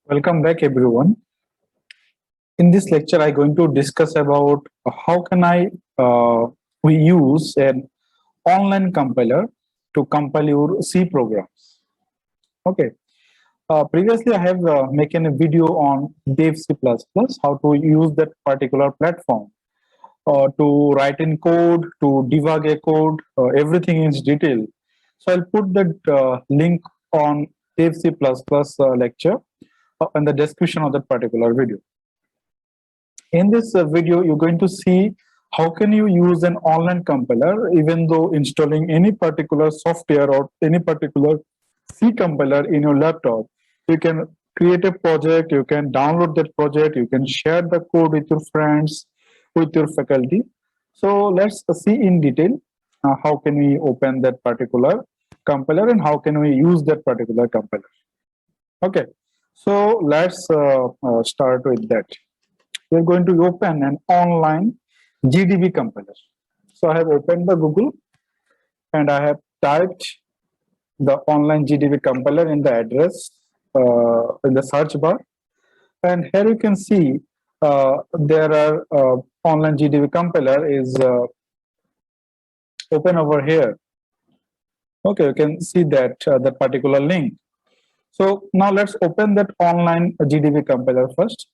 Welcome back, everyone. In this lecture, I'm going to discuss about how can we use an online compiler to compile your C programs. Okay. Previously, I have making a video on Dev C++, how to use that particular platform to write in code, to debug a code, everything in detail. So I'll put that link on Dev C++ lecture in the description of that particular video. In this video, you're going to see how can you use an online compiler even though installing any particular software or any particular C compiler in your laptop. You can create a project, you can download that project, you can share the code with your friends, with your faculty. So let's see in detail how can we open that particular compiler and how can we use that particular compiler. Okay, so let's start with that. We're going to open an online GDB compiler. So I have opened the Google and I have typed the online GDB compiler in the address in the search bar. And here you can see there are online GDB compiler is open over here. Okay, you can see that that particular link. So now let's open that online GDB compiler first.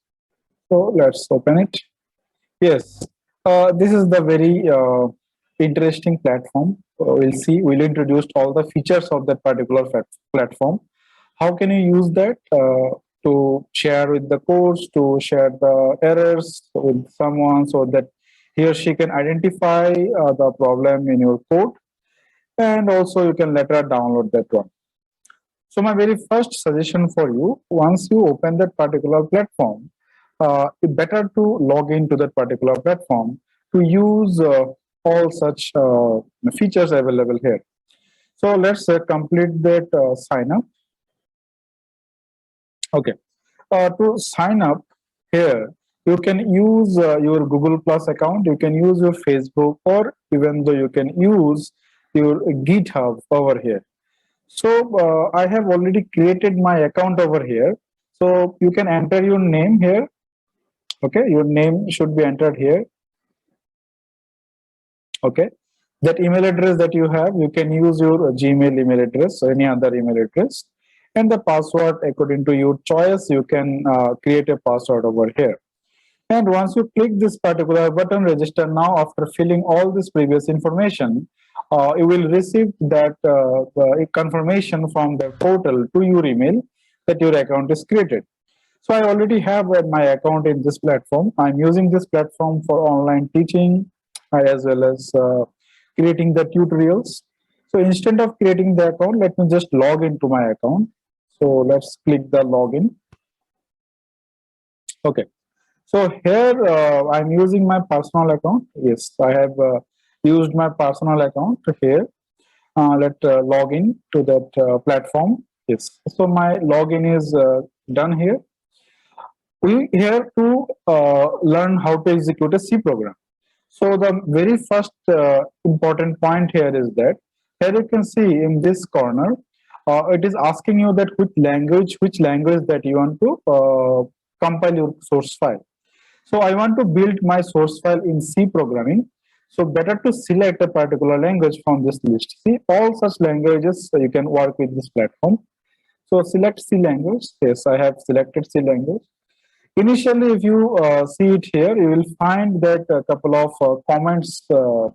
So let's open it. Yes, this is the very interesting platform. We'll introduce all the features of that particular platform. How can you use that to share with the codes, to share the errors with someone so that he or she can identify the problem in your code, and also you can later download that one. So my very first suggestion for you, once you open that particular platform, it's better to log into that particular platform to use all such features available here. So let's complete that sign up. Okay, to sign up here, you can use your Google Plus account, you can use your Facebook, or even though you can use your GitHub over here. So I have already created my account over here. So you can enter your name here. Okay, your name should be entered here. Okay, that email address that you have, you can use your Gmail email address or any other email address, and the password according to your choice. You can create a password over here. And once you click this particular button, register now, after filling all this previous information, you will receive that confirmation from the portal to your email that your account is created. So I already have my account in this platform. I'm using this platform for online teaching as well as creating the tutorials. So instead of creating the account, let me just log into my account. So let's click the login. Okay. So here I'm using my personal account. Yes, I have used my personal account here. Let's log in to that platform. Yes. So my login is done here. We here to learn how to execute a C program. So the very first important point here is that here you can see in this corner, it is asking you that which language that you want to compile your source file. So I want to build my source file in C programming. So better to select a particular language from this list. See all such languages you can work with this platform. So select C language. Yes, I have selected C language. Initially, if you see it here, you will find that a couple of comments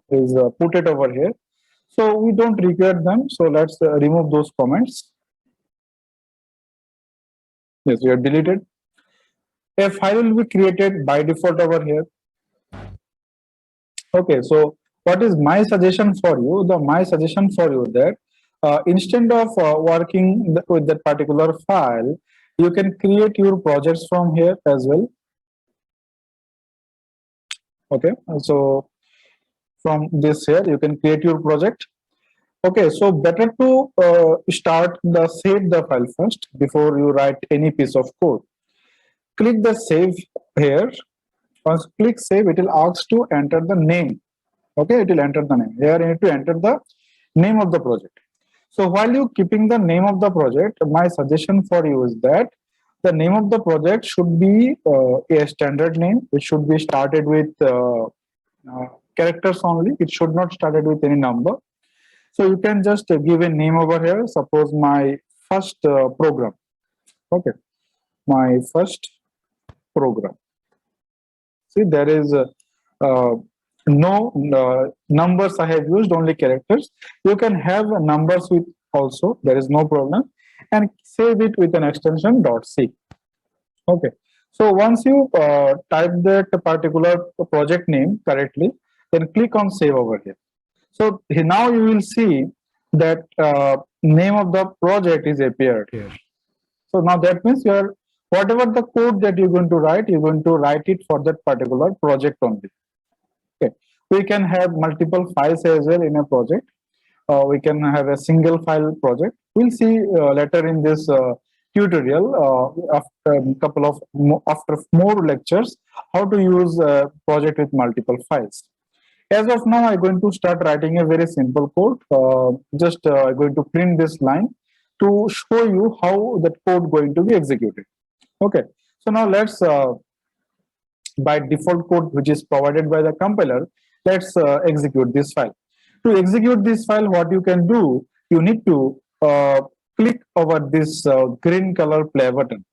is put it over here. So we don't require them. So let's remove those comments. Yes, we are deleted. A file will be created by default over here. Okay, so what is my suggestion for you? My suggestion for you that instead of working with that particular file, you can create your projects from here as well. Okay, so from this here, you can create your project. Okay, so better to save the file first before you write any piece of code. Click the save here. Once click save, it will ask to enter the name. Okay, it will enter the name. Here you need to enter the name of the project. So while you keeping the name of the project, my suggestion for you is that the name of the project should be a standard name. It should be started with characters only. It should not started with any number. So you can just give a name over here. Suppose my first program. Okay, my first program. See, there is no numbers I have used, only characters. You can have numbers with also, there is no problem, and save it with an extension .c. Okay, so once you type that particular project name correctly, then click on save over here. So now you will see that name of the project is appeared here. So now that means your whatever the code that you're going to write, you're going to write it for that particular project only. Okay, we can have multiple files as well in a project. We can have a single file project. We'll see later in this tutorial after a couple of after more lectures how to use a project with multiple files. As of now, I'm going to start writing a very simple code. I'm going to print this line to show you how that code going to be executed. Okay, so now let's by default code which is provided by the compiler, let's execute this file. To execute this file, what you can do, you need to click over this green color play button.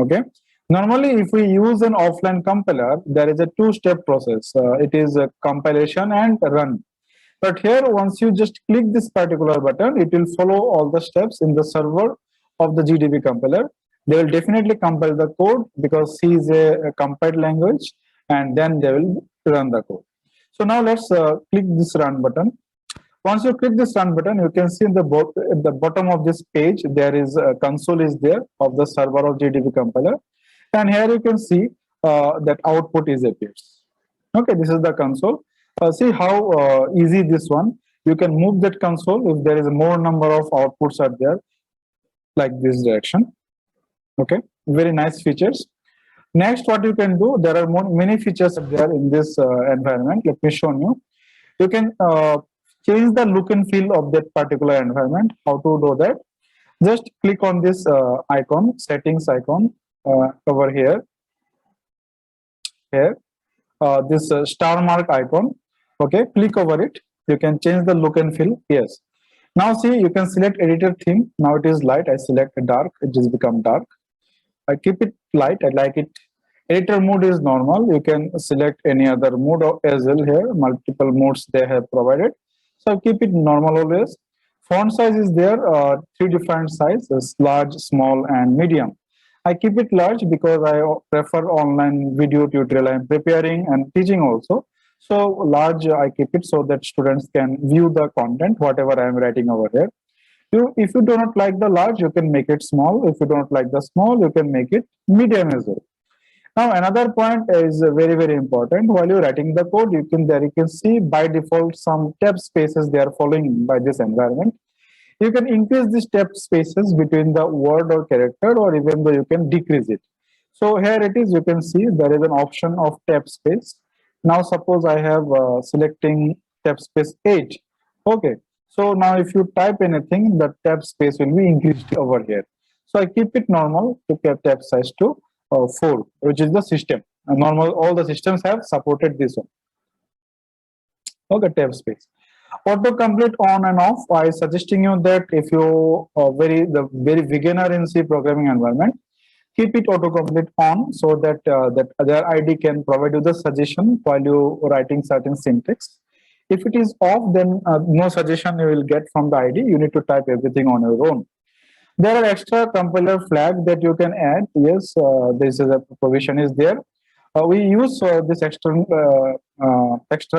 Okay. Normally, if we use an offline compiler, there is a two-step process. It is a compilation and run. But here, once you just click this particular button, it will follow all the steps in the server of the GDB compiler. They will definitely compile the code because C is a compiled language, and then they will run the code. So now let's click this run button. Once you click this run button, you can see in at the bottom of this page, there is a console is there of the server of GDB compiler. And here you can see that output is appears. Okay, this is the console. See how easy this one. You can move that console if there is a more number of outputs are there, like this direction. Okay, very nice features. Next, what you can do, there are many features there in this environment. Let me show you. You can change the look and feel of that particular environment. How to do that? Just click on this icon, settings icon over here. This star mark icon. Okay, click over it. You can change the look and feel. Yes. Now see, you can select editor theme. Now it is light. I select dark. It just become dark. I keep it light. I like it. Editor mode is normal. You can select any other mode as well here. Multiple modes they have provided. So keep it normal always. Font size is there. Three different sizes: large, small, and medium. I keep it large because I prefer online video tutorial I'm preparing and teaching also. So large I keep it so that students can view the content, whatever I am writing over here. If you do not like the large, you can make it small. If you don't like the small, you can make it medium as well. Now another point is very, very important. While you're writing the code, you can see by default some tab spaces they are following by this environment. You can increase these tab spaces between the word or character, or even though you can decrease it. So here it is, you can see there is an option of tab space. Now suppose I have selecting tab space 8. Okay, so now if you type anything, the tab space will be increased over here. So I keep it normal to keep tab size to 4, which is the system. Normal, all the systems have supported this one. Okay, tab space. Auto complete on and off. I suggesting you that if you are the very beginner in C programming environment, keep it autocomplete on so that that other ID can provide you the suggestion while you writing certain syntax. If it is off, then no suggestion you will get from the ID. You need to type everything on your own. There are extra compiler flag that you can add. Yes, this is a provision is there. We use this extra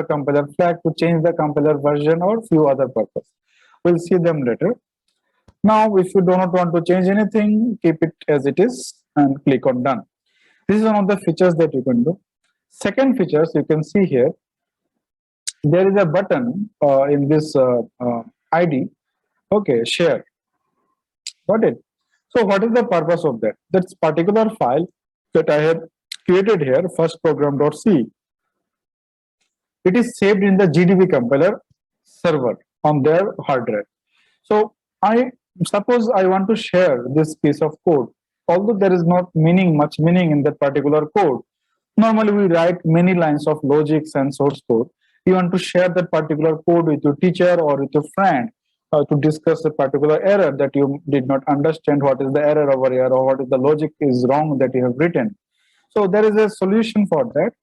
compiler flag to change the compiler version or few other purpose. We'll see them later. Now, if you do not want to change anything, keep it as it is and click on done. This is one of the features that you can do. Second features you can see here. There is a button in this ID. Okay, share. Got it. So what is the purpose of that? That particular file that I have created here, firstprogram.c, it is saved in the GDB compiler server on their hard drive. So I suppose I want to share this piece of code although there is not much meaning in that particular code. Normally, we write many lines of logics and source code. You want to share that particular code with your teacher or with your friend to discuss a particular error that you did not understand. What is the error over here, or what is the logic is wrong that you have written? So there is a solution for that.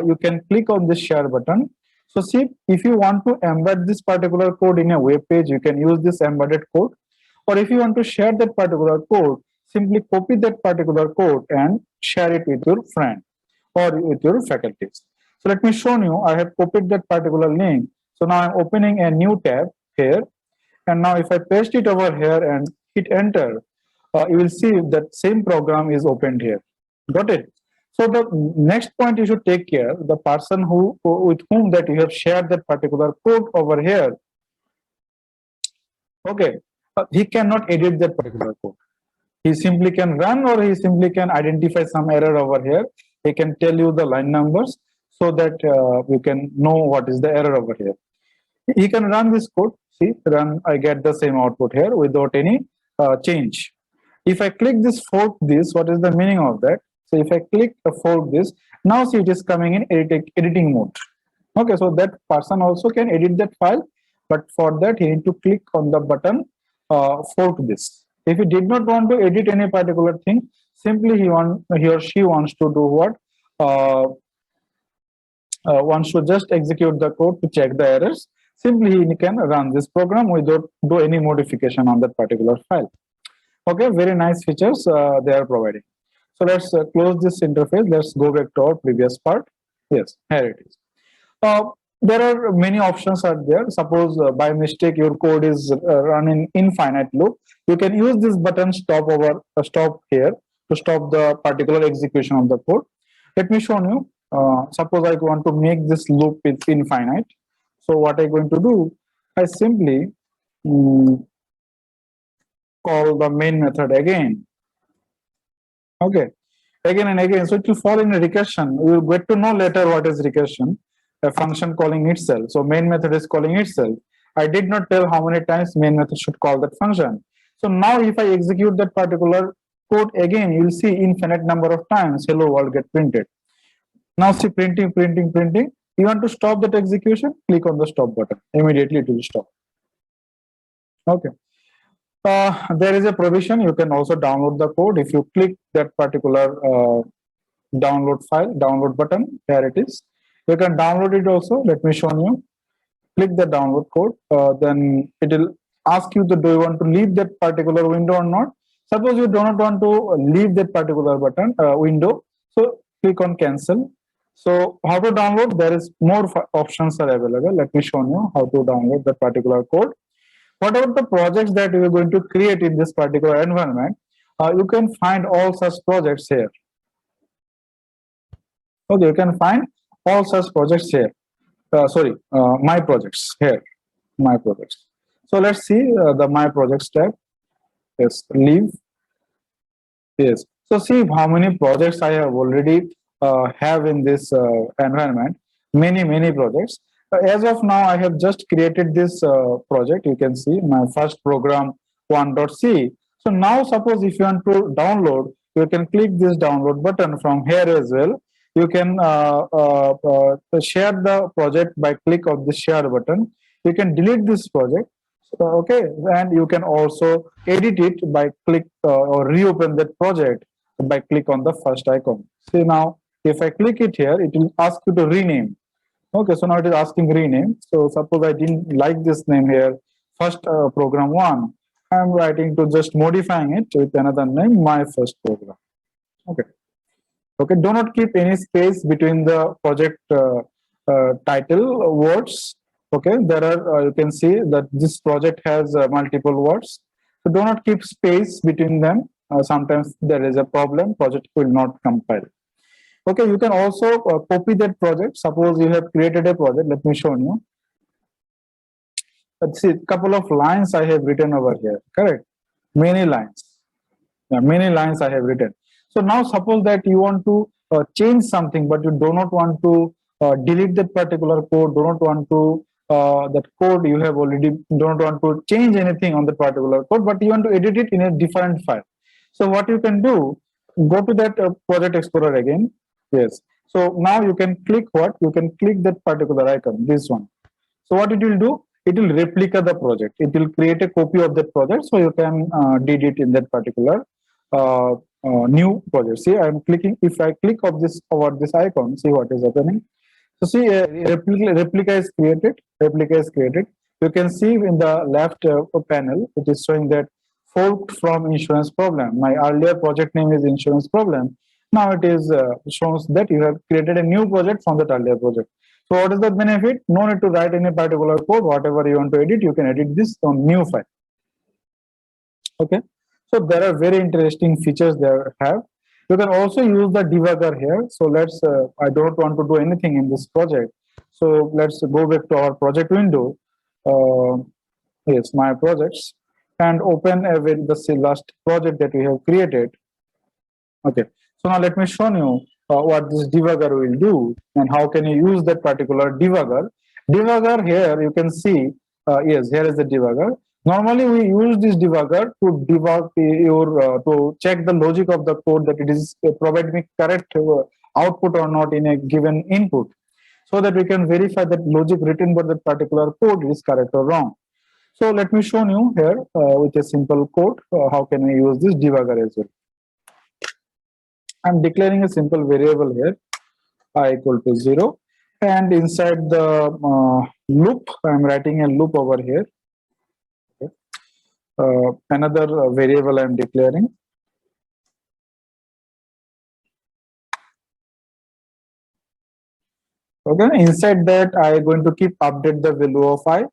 You can click on this share button. So see, if you want to embed this particular code in a web page, you can use this embedded code. Or if you want to share that particular code, simply copy that particular code and share it with your friend or with your faculties. So let me show you, I have copied that particular link. So now I'm opening a new tab here. And now if I paste it over here and hit enter, you will see that same program is opened here. Got it? So the next point you should take care, the person with whom that you have shared that particular code over here, okay, he cannot edit that particular code. He simply can run, or he simply can identify some error over here. He can tell you the line numbers so that you can know what is the error over here. He can run this code. See, run, I get the same output here without any change. If I click this fork this, what is the meaning of that? So if I click fork this, now see it is coming in editing mode. Okay, so that person also can edit that file, but for that he need to click on the button fork this. If he did not want to edit any particular thing, simply he or she wants to do what? Wants to just execute the code to check the errors. Simply he can run this program without do any modification on that particular file. Okay, very nice features they are providing. So let's close this interface. Let's go back to our previous part. Yes, here it is. There are many options are there. Suppose by mistake your code is running infinite loop. You can use this button stop here to stop the particular execution of the code. Let me show you. Suppose I want to make this loop is infinite. So what I'm going to do, I simply call the main method again. Okay, again and again. So it will fall in a recursion. We will get to know later what is recursion. A function calling itself. So main method is calling itself. I did not tell how many times main method should call that function. So now if I execute that particular code again, you will see infinite number of times hello world get printed. Now see printing. You want to stop that execution? Click on the stop button. Immediately it will stop. Okay. There is a provision. You can also download the code. If you click that particular download file, download button, there it is. You can download it also. Let me show you. Click the download code. Then it will ask you do you want to leave that particular window or not. Suppose you do not want to leave that particular button window. So click on cancel. So how to download? There is more options are available. Let me show you how to download that particular code. What about the projects that you are going to create in this particular environment? You can find all such projects here. Okay, you can find all such projects here. My projects here. My projects. So let's see the my projects tab. Yes, leave. Yes. So see how many projects I have already have in this environment. Many projects. As of now, I have just created this project. You can see my first program 1.c. So now suppose if you want to download, you can click this download button from here as well. You can share the project by click of the share button. You can delete this project. Okay, and you can also edit it by click or reopen that project by click on the first icon. See now, if I click it here, it will ask you to rename. Okay, so now it is asking rename. So suppose I didn't like this name here, first program 1. I'm writing to just modifying it with another name, my first program. Okay. Okay, do not keep any space between the project title words. Okay, there are you can see that this project has multiple words. So do not keep space between them. Sometimes there is a problem, project will not compile. Okay, you can also copy that project. Suppose you have created a project. Let me show you. Let's see, a couple of lines I have written over here. Correct? Many lines. Yeah, many lines I have written. So now suppose that you want to change something, but you do not want to delete that particular code. Do not want to that code you have already. Do not want to change anything on the particular code, but you want to edit it in a different file. So what you can do, go to that project explorer again. Yes. So now you can click what? You can click that particular icon, this one. So what it will do? It will replicate the project. It will create a copy of that project, so you can did it in that particular new project. See, I'm clicking. If I click of this over this icon, see what is happening. So see, replica is created. Replica is created. You can see in the left panel, it is showing that forked from insurance problem. My earlier project name is insurance problem. Now it is shows that you have created a new project from that earlier project. So what is the benefit? No need to write any particular code. Whatever you want to edit, you can edit this on new file. Okay. So there are very interesting features there have. You can also use the debugger here. So let's, I don't want to do anything in this project. So let's go back to our project window. Yes, my projects, and open the last project that we have created. Okay. So now let me show you what this debugger will do and how can you use that particular debugger. Debugger here, you can see, yes, here is the debugger. Normally we use this debugger to debug your, to check the logic of the code that it is provide me correct output or not in a given input, so that we can verify that logic written by that particular code is correct or wrong. So let me show you here with a simple code, how can we use this debugger as well. I'm declaring a simple variable here, I equal to 0, and inside the loop, I'm writing a loop over here. Okay. Another variable I'm declaring. Okay, inside that I am going to keep update the value of I.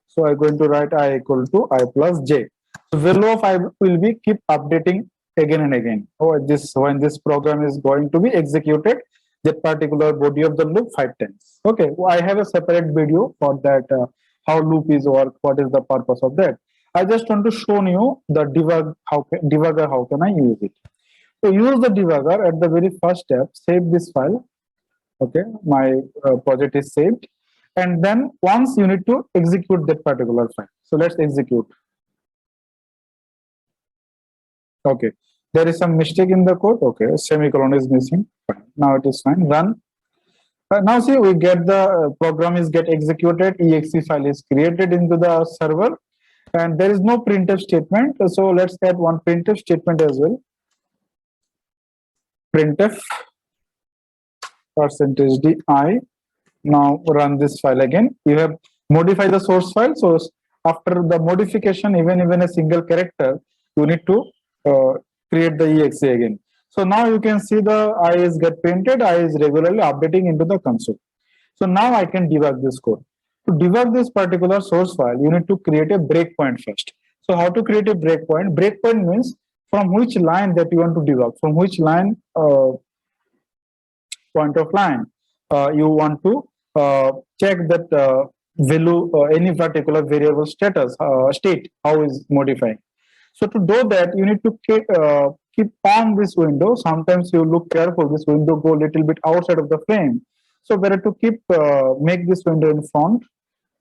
So I'm going to write I equal to I plus j. So value of I will be keep updating again and again. Oh, this when this program is going to be executed, that particular body of the loop 5 times. Okay, well, I have a separate video for that, how loop is work, what is the purpose of that. I just want to show you the debugger, how can I use it. So use the debugger at the very first step, save this file. Okay, my project is saved, and then once you need to execute that particular file. So let's execute. Okay, there is some mistake in the code. Okay, semicolon is missing. Fine. Now it is fine. Run. Now see, we get the program is get executed. Exe file is created into the server, and there is no printf statement. So let's add one printf statement as well. Printf %di. Now run this file again. You have modified the source file. So after the modification, even a single character, you need to create the exe again. So now you can see the I is get printed. I is regularly updating into the console. So now I can debug this code. To debug this particular source file, you need to create a breakpoint first. So how to create a breakpoint? Breakpoint means from which line that you want to debug, from which line point of line you want to check that value, any particular variable status state, how is modifying. So to do that, you need to keep on this window. Sometimes you look careful, this window go a little bit outside of the frame. So better to keep make this window in front.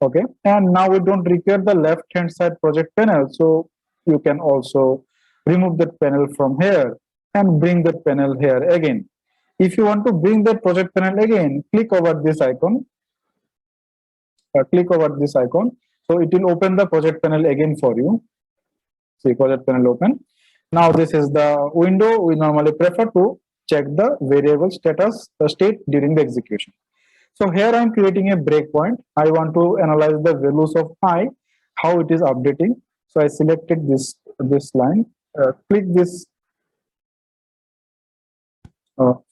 Okay, and now we don't require the left hand side project panel, so you can also remove that panel from here and bring that panel here again. If you want to bring that project panel again, click over this icon. Click over this icon. So it will open the project panel again for you. See, project panel open. Now this is the window we normally prefer to check the variable status state during the execution. So here I am creating a breakpoint. I want to analyze the values of I, how it is updating. So I selected this line. Click this.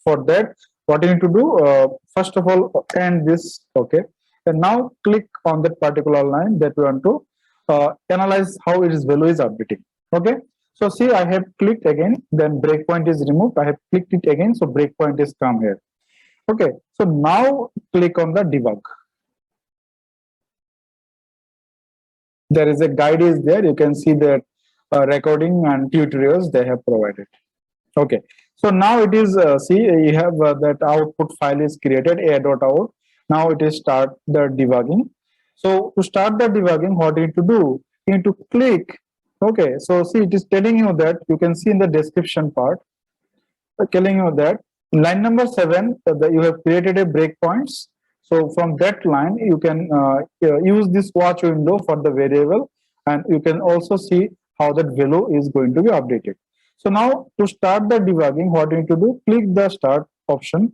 For that, what you need to do, first of all, end this. Okay, and now click on that particular line that we want to analyze how its value is updating. Okay, so see, I have clicked again, then breakpoint is removed. I have clicked it again, so breakpoint is come here. Okay, so now click on the debug. There is a guide is there. You can see that recording and tutorials they have provided. Okay, so now it is see, you have that output file is created, a.out. Now it is start the debugging. So to start the debugging, what you need to do, you need to click Okay, so see, it is telling you that you can see in the description part, telling you that in line number 7, you have created a breakpoints. So from that line, you can use this watch window for the variable, and you can also see how that value is going to be updated. So now to start the debugging, what you need to do, click the start option.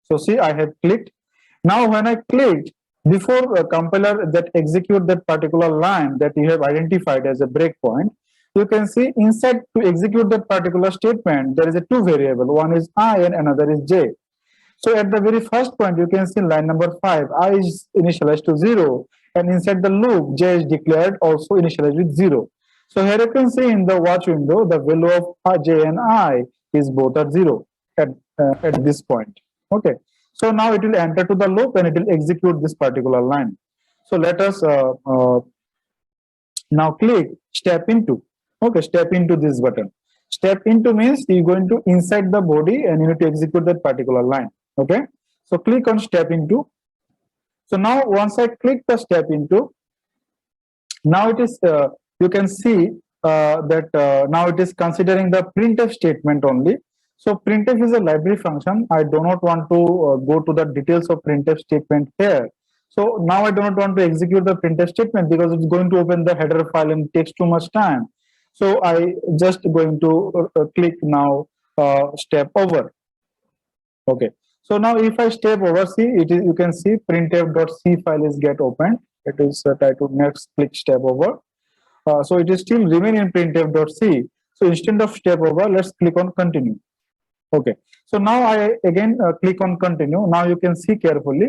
So see, I have clicked. Now when I clicked, before compiler that execute that particular line that you have identified as a breakpoint, you can see inside to execute that particular statement, there is a two variable. One is I and another is j. So at the very first point, you can see line number 5, I is initialized to 0, and inside the loop, j is declared also initialized with 0. So here you can see in the watch window, the value of j and I is both are 0 at this point. Okay. So now it will enter to the loop and it will execute this particular line. So let us now click step into. Okay, step into this button. Step into means you're going to inside the body and you need to execute that particular line. Okay, so click on step into. So now once I click the step into, now it is you can see that now it is considering the printf statement only. So printf is a library function. I do not want to go to the details of printf statement here. So now I do not want to execute the printf statement because it's going to open the header file and takes too much time. So I just going to click now step over. Okay. So now if I step over, see it is, you can see printf.c file is get opened. It is try to next click step over. So it is still remain in printf.c. So instead of step over, let's click on continue. Okay. So now I again click on continue. Now you can see carefully.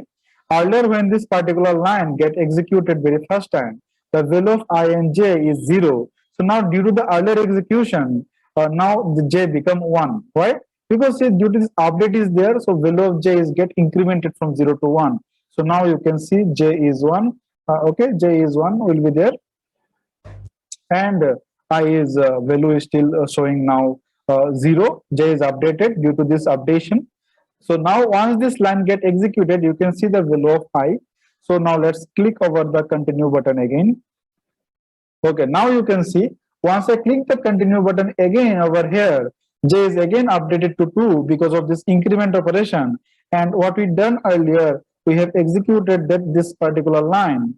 Earlier when this particular line get executed very first time, the value of I and j is 0. So now due to the earlier execution, now the j become 1. Why? Because see, due to this update is there, so value of j is get incremented from 0 to 1. So now you can see j is 1. Okay, j is 1 will be there, and I is value is still showing now 0. J is updated due to this updation. So now once this line get executed, you can see the value of I. So now let's click over the continue button again. Okay, now you can see once I click the continue button again over here, j is again updated to 2 because of this increment operation. And what we done earlier, we have executed this particular line.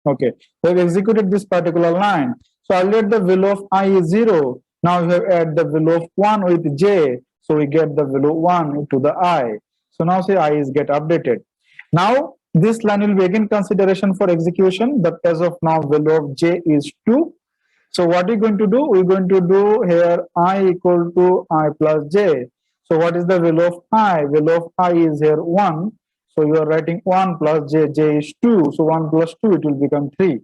Okay, we have executed this particular line. So earlier the value of I is 0. Now we have add the value of 1 with j. So we get the value 1 to the I. So now say I is get updated. Now this line will be again consideration for execution, but as of now value of j is 2. So what we're going to do? We're going to do here I equal to I plus j. So what is the value of I? Value of I is here 1. So you are writing 1 plus j, j is 2. So 1 plus 2, it will become 3.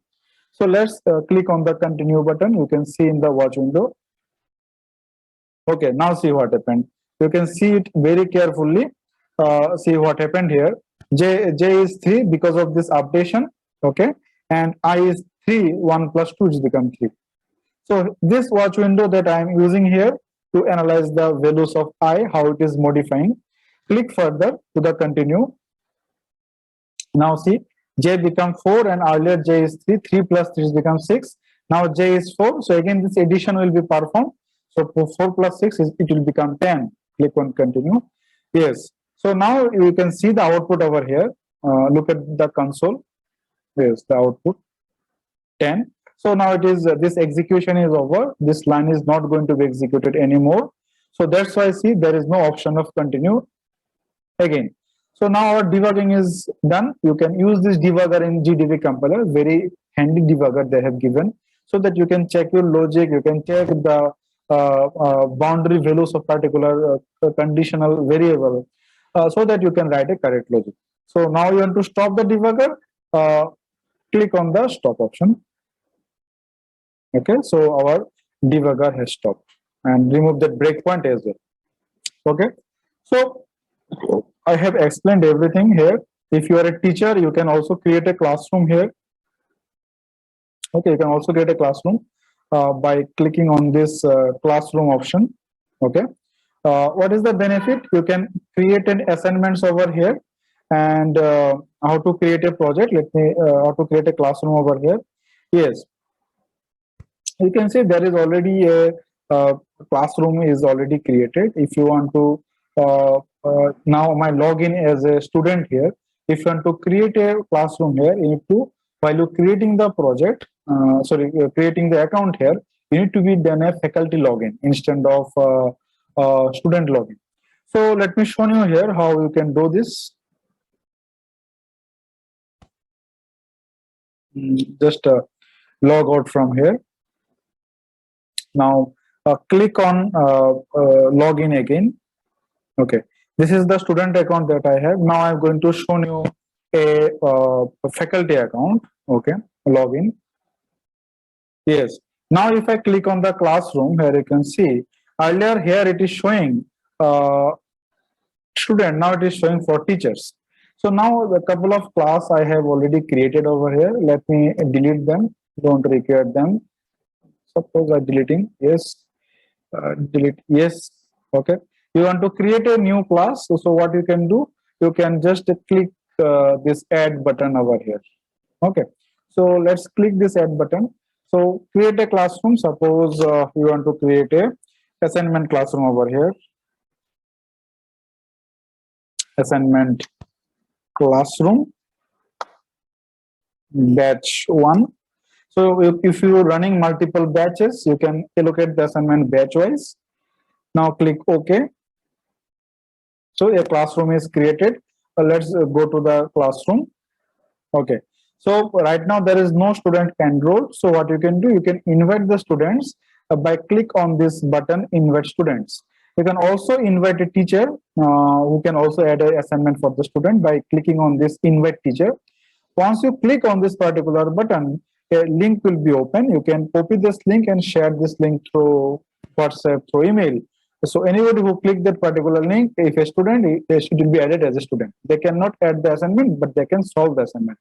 So let's click on the continue button. You can see in the watch window. Okay, now see what happened. You can see it very carefully. See what happened here. J is 3 because of this updation. Okay, and I is 3. 1 plus 2 is become 3. So this watch window that I am using here to analyze the values of I, how it is modifying. Click further to the continue. Now see, j become 4 and earlier j is 3. 3 plus 3 is become 6. Now j is 4. So again this addition will be performed. So 4 plus 6 is it will become 10. Click on continue. Yes. So now you can see the output over here. Look at the console. Yes, the output 10. So now it is this execution is over. This line is not going to be executed anymore. So that's why see there is no option of continue again. So now our debugging is done. You can use this debugger in GDB compiler. Very handy debugger they have given, so that you can check your logic. You can check the boundary values of particular conditional variable, so that you can write a correct logic. So now you want to stop the debugger. Click on the stop option. Okay, so our debugger has stopped, and remove that breakpoint as well. Okay, so I have explained everything here. If you are a teacher, you can also create a classroom here. Okay, you can also create a classroom by clicking on this classroom option. Okay, what is the benefit? You can create an assignments over here, and how to create a project. Let me how to create a classroom over here. Yes. you can see there is already a classroom is already created. If you want to now my login as a student here, if you want to create a classroom here, you need to, while you creating the project, creating the account here, you need to be done a faculty login instead of student login. So let me show you here how you can do this. Just log out from here. Now click on login again. Okay, this is the student account that I have. Now I'm going to show you a faculty account. Okay, login. Yes. Now if I click on the classroom, here you can see earlier here it is showing student. Now it is showing for teachers. So now the couple of class I have already created over here. Let me delete them. Don't require them. Suppose I'm deleting. Yes. Delete. Yes. Okay. You want to create a new class. So what you can do? You can just click this add button over here. Okay. So let's click this add button. So create a classroom. Suppose you want to create a assignment classroom over here. Assignment classroom batch 1. So if you're running multiple batches, you can allocate the assignment batch wise. Now click OK. So a classroom is created. Let's go to the classroom. Okay. So right now there is no student enrolled. So what you can do, you can invite the students by click on this button, invite students. You can also invite a teacher who can also add an assignment for the student by clicking on this invite teacher. Once you click on this particular button, a link will be open. You can copy this link and share this link through WhatsApp, through email. So anybody who click that particular link, if a student, they should be added as a student. They cannot add the assignment, but they can solve the assignment.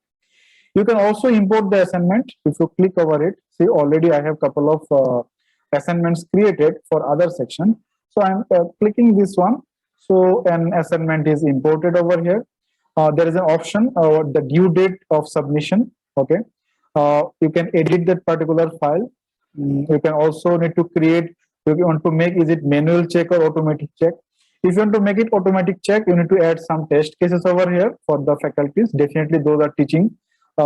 You can also import the assignment. If you click over it, see already I have couple of assignments created for other section. So I'm clicking this one. So an assignment is imported over here. There is an option, the due date of submission. Okay, you can edit that particular file. You can also need to create. If you want to make, is it manual check or automatic check? If you want to make it automatic check, you need to add some test cases over here for the faculties. Definitely those are teaching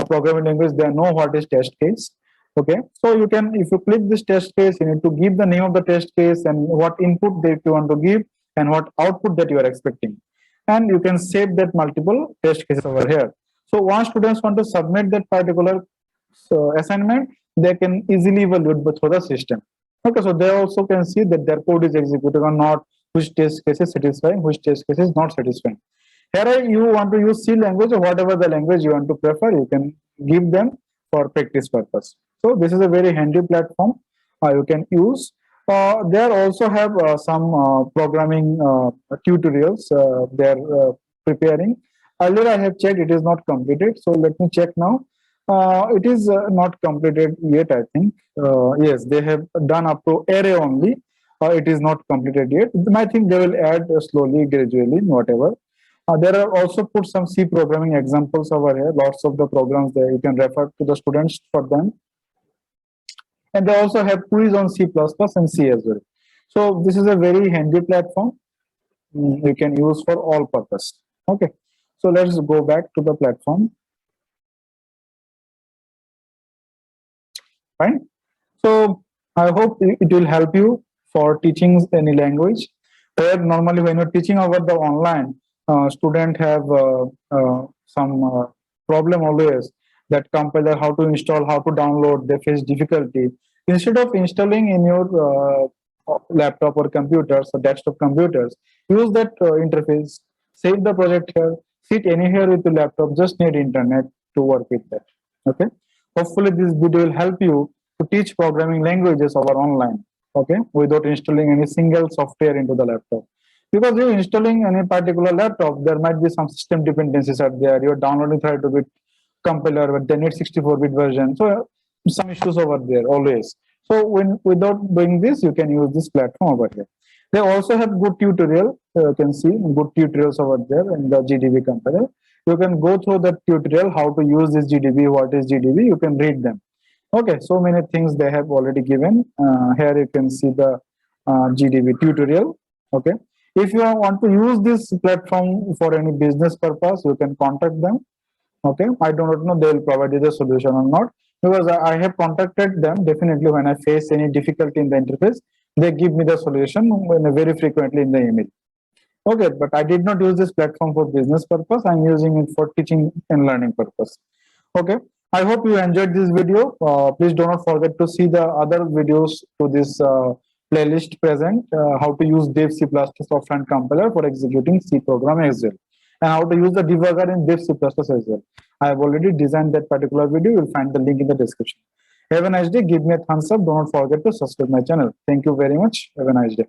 programming language, they know what is test case. Okay, so you can, if you click this test case, you need to give the name of the test case and what input that you want to give and what output that you are expecting, and you can save that multiple test cases over here. So once students want to submit that particular assignment, they can easily evaluate through the system. Okay, so they also can see that their code is executed or not, which test case is satisfying, which test case is not satisfying. Here you want to use C language or whatever the language you want to prefer, you can give them for practice purpose. So this is a very handy platform you can use. There also have some programming tutorials they're preparing. Earlier I have checked, it is not completed. So let me check now. It is not completed yet, I think. Yes, they have done up to array only. It is not completed yet. I think they will add slowly, gradually, whatever. There are also put some C programming examples over here. Lots of the programs there, you can refer to the students for them. And they also have quiz on C++ and C as well. So this is a very handy platform you can use for all purpose. Okay, so let's go back to the platform. Fine. So I hope it will help you for teaching any language. Where normally when you're teaching over the online, student have some problem always, that compiler, how to install, how to download, they face difficulty. Instead of installing in your laptop or computers or desktop computers, use that interface, save the project here, sit anywhere with the laptop, just need internet to work with that. Okay, hopefully this video will help you to teach programming languages over online, okay, without installing any single software into the laptop. Because you're installing any particular laptop, there might be some system dependencies are there. You're downloading 32-bit compiler, but they need 64-bit version. So some issues over there always. So without doing this, you can use this platform over here. They also have good tutorial. You can see good tutorials over there in the GDB compiler. You can go through the tutorial how to use this GDB, what is GDB. You can read them. Okay, so many things they have already given. Here you can see the GDB tutorial. Okay, if you want to use this platform for any business purpose, you can contact them. Okay, I do not know they will provide you the solution or not, because I have contacted them. Definitely when I face any difficulty in the interface, they give me the solution very frequently in the email. Okay, but I did not use this platform for business purpose. I'm using it for teaching and learning purpose. Okay, I hope you enjoyed this video. Please do not forget to see the other videos to this playlist present, how to use Dev C++ offline compiler for executing C program as well, and how to use the debugger in Dev C++ as well. I have already designed that particular video. You'll find the link in the description. Have a nice day. Give me a thumbs up. Do not forget to subscribe my channel. Thank you very much. Have a nice day.